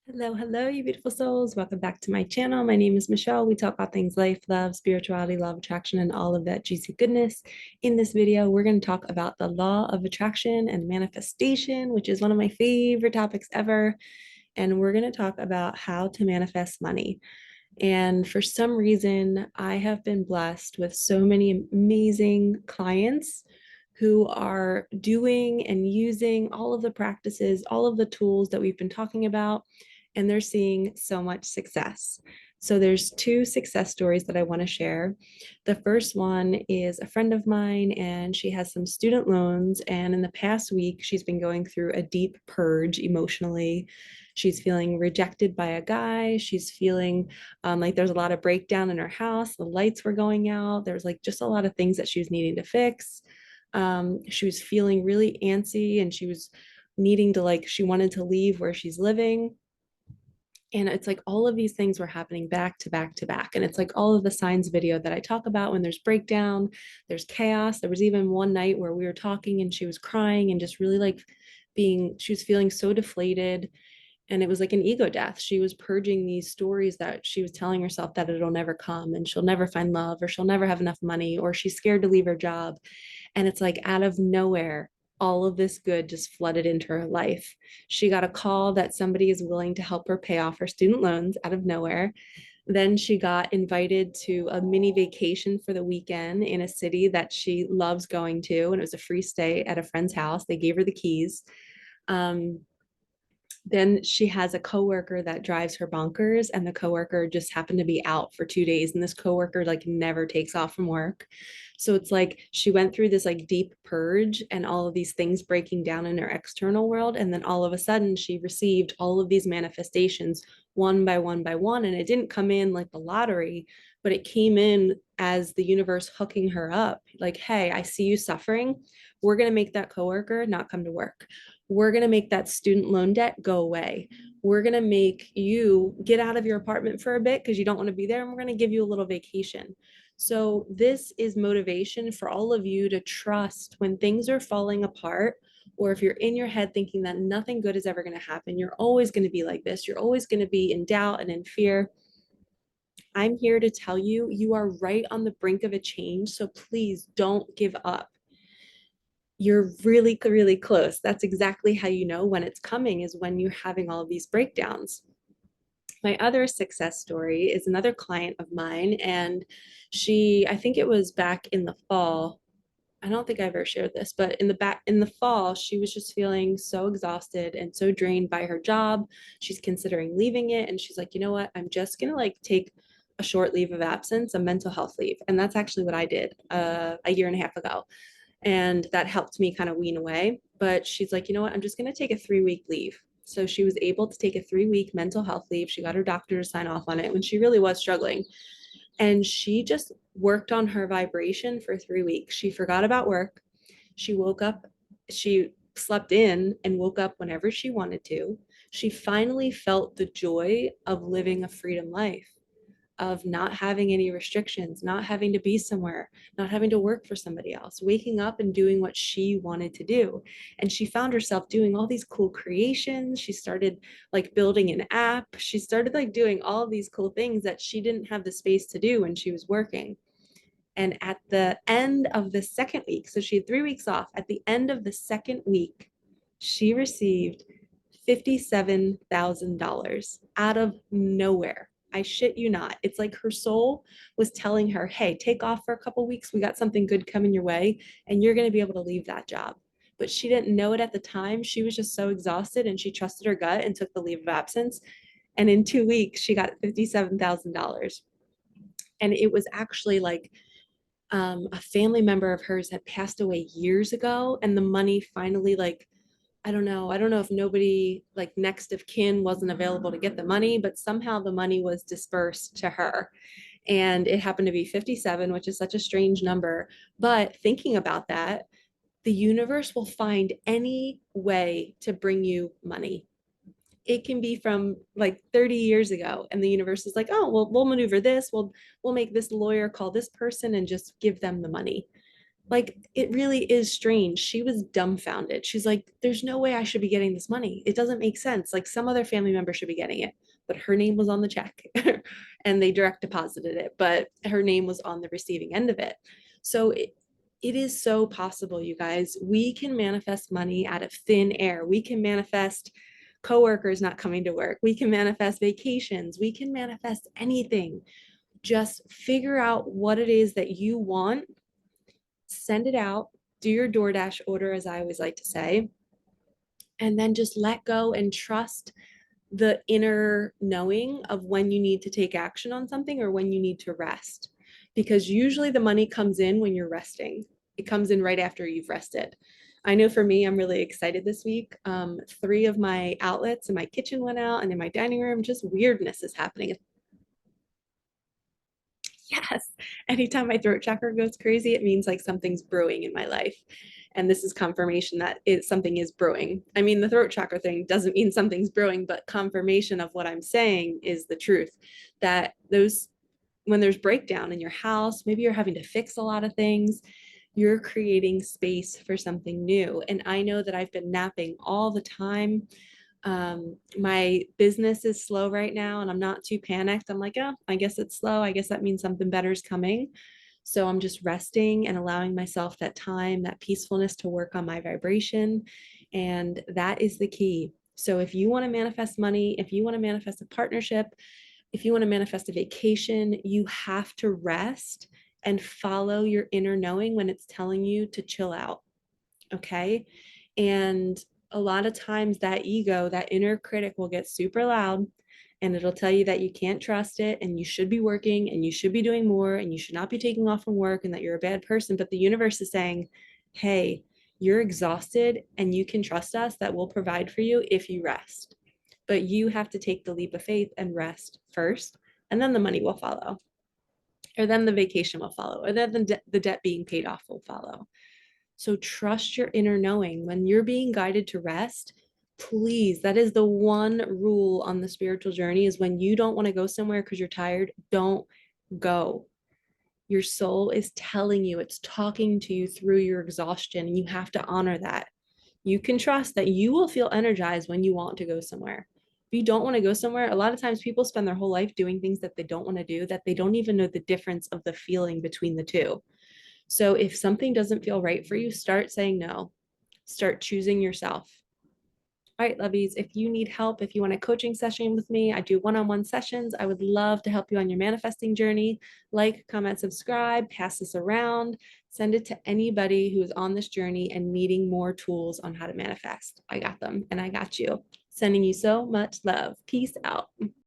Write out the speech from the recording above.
Hello, you beautiful souls. Welcome back to my channel. My name is Michelle. We talk about things life, love, spirituality, law of attraction, and all of that juicy goodness. In this video, we're going to talk about the law of attraction and manifestation, which is one of my favorite topics ever. And we're going to talk about how to manifest money. And for some reason, I have been blessed with so many amazing clients who are doing and using all of the practices, all of the tools that we've been talking about, and they're seeing so much success. So there's two success stories that I want to share. The first one is a friend of mine, and she has some student loans. And in the past week, she's been going through a deep purge emotionally. She's feeling rejected by a guy. She's feeling like there's a lot of breakdown in her house. The lights were going out. There's like just a lot of things that she was needing to fix. She was feeling really antsy, and she was needing to she wanted to leave where she's living. And it's like all of these things were happening back to back to back. And it's like all of the signs video that I talk about when there's breakdown, there's chaos. There was even one night where we were talking and she was crying and just really she was feeling so deflated. And it was like an ego death. She was purging these stories that she was telling herself that it'll never come and she'll never find love or she'll never have enough money or she's scared to leave her job. And it's like out of nowhere, all of this good just flooded into her life. She got a call that somebody is willing to help her pay off her student loans out of nowhere. Then she got invited to a mini vacation for the weekend in a city that she loves going to. And it was a free stay at a friend's house. They gave her the keys. Um, then she has a coworker that drives her bonkers, and the coworker just happened to be out for 2 days, and this coworker never takes off from work. So it's like she went through this deep purge and all of these things breaking down in her external world, and then all of a sudden she received all of these manifestations one by one by one, and it didn't come in like the lottery, but it came in as the universe hooking her up, like, hey, I see you suffering. We're going to make that coworker not come to work. We're going to make that student loan debt go away. We're going to make you get out of your apartment for a bit because you don't want to be there, and we're going to give you a little vacation. So this is motivation for all of you to trust when things are falling apart, or if you're in your head thinking that nothing good is ever going to happen, you're always going to be like this, you're always going to be in doubt and in fear. I'm here to tell you, you are right on the brink of a change. So please don't give up. You're really, really close. That's exactly how you know when it's coming, is when you're having all of these breakdowns. My other success story is another client of mine, and I think it was back in the fall. I don't think I ever shared this, but in the fall, she was just feeling so exhausted and so drained by her job. She's considering leaving it, and she's like, you know what? I'm just gonna take a short leave of absence, a mental health leave. And that's actually what I did a year and a half ago. And that helped me kind of wean away. But she's like, you know what? I'm just going to take a 3 week leave. So she was able to take a 3 week mental health leave. She got her doctor to sign off on it when she really was struggling. And she just worked on her vibration for 3 weeks. She forgot about work. She woke up, she slept in and woke up whenever she wanted to. She finally felt the joy of living a freedom life, of not having any restrictions, not having to be somewhere, not having to work for somebody else, waking up and doing what she wanted to do. And she found herself doing all these cool creations. She started building an app. She started doing all of these cool things that she didn't have the space to do when she was working. And at the end of the second week, so she had 3 weeks off, at the end of the second week, she received $57,000 out of nowhere. I shit you not. It's like her soul was telling her, hey, take off for a couple weeks. We got something good coming your way, and you're going to be able to leave that job. But she didn't know it at the time. She was just so exhausted, and she trusted her gut and took the leave of absence. And in 2 weeks, she got $57,000. And it was actually a family member of hers had passed away years ago, and the money finally I don't know if nobody next of kin wasn't available to get the money, but somehow the money was dispersed to her. And it happened to be 57, which is such a strange number. But thinking about that, the universe will find any way to bring you money. It can be from 30 years ago, and the universe is like, oh, well, we'll maneuver this. We'll make this lawyer call this person and just give them the money. Like, it really is strange. She was dumbfounded. She's like, there's no way I should be getting this money. It doesn't make sense. Like, some other family member should be getting it, but her name was on the check and they direct deposited it, but her name was on the receiving end of it. So it is so possible, you guys. We can manifest money out of thin air. We can manifest coworkers not coming to work. We can manifest vacations. We can manifest anything. Just figure out what it is that you want, send it out, do your DoorDash order, as I always like to say, and then just let go and trust the inner knowing of when you need to take action on something or when you need to rest. Because usually the money comes in when you're resting. It comes in right after you've rested. I know for me, I'm really excited this week. 3 of my outlets in my kitchen went out, and in my dining room, just weirdness is happening. Yes. Anytime my throat chakra goes crazy, it means like something's brewing in my life. And this is confirmation that something is brewing. I mean, the throat chakra thing doesn't mean something's brewing, but confirmation of what I'm saying is the truth. That when there's breakdown in your house, maybe you're having to fix a lot of things, you're creating space for something new. And I know that I've been napping all the time. My business is slow right now and I'm not too panicked. I'm like, oh, I guess it's slow. I guess that means something better is coming. So I'm just resting and allowing myself that time, that peacefulness to work on my vibration. And that is the key. So if you want to manifest money, if you want to manifest a partnership, if you want to manifest a vacation, you have to rest and follow your inner knowing when it's telling you to chill out. Okay. And a lot of times that ego, that inner critic will get super loud and it'll tell you that you can't trust it and you should be working and you should be doing more and you should not be taking off from work and that you're a bad person. But the universe is saying, hey, you're exhausted and you can trust us that we'll provide for you if you rest. But you have to take the leap of faith and rest first, and then the money will follow, or then the vacation will follow, or then the debt being paid off will follow. So trust your inner knowing. When you're being guided to rest, please, that is the one rule on the spiritual journey, is when you don't want to go somewhere because you're tired, don't go. Your soul is telling you, it's talking to you through your exhaustion, and you have to honor that. You can trust that you will feel energized when you want to go somewhere. If you don't want to go somewhere, a lot of times people spend their whole life doing things that they don't want to do, that they don't even know the difference of the feeling between the two. So if something doesn't feel right for you, start saying no. Start choosing yourself. All right, lovies, if you need help, if you want a coaching session with me, I do one-on-one sessions. I would love to help you on your manifesting journey. Like, comment, subscribe, pass this around, send it to anybody who's on this journey and needing more tools on how to manifest. I got them and I got you. Sending you so much love. Peace out.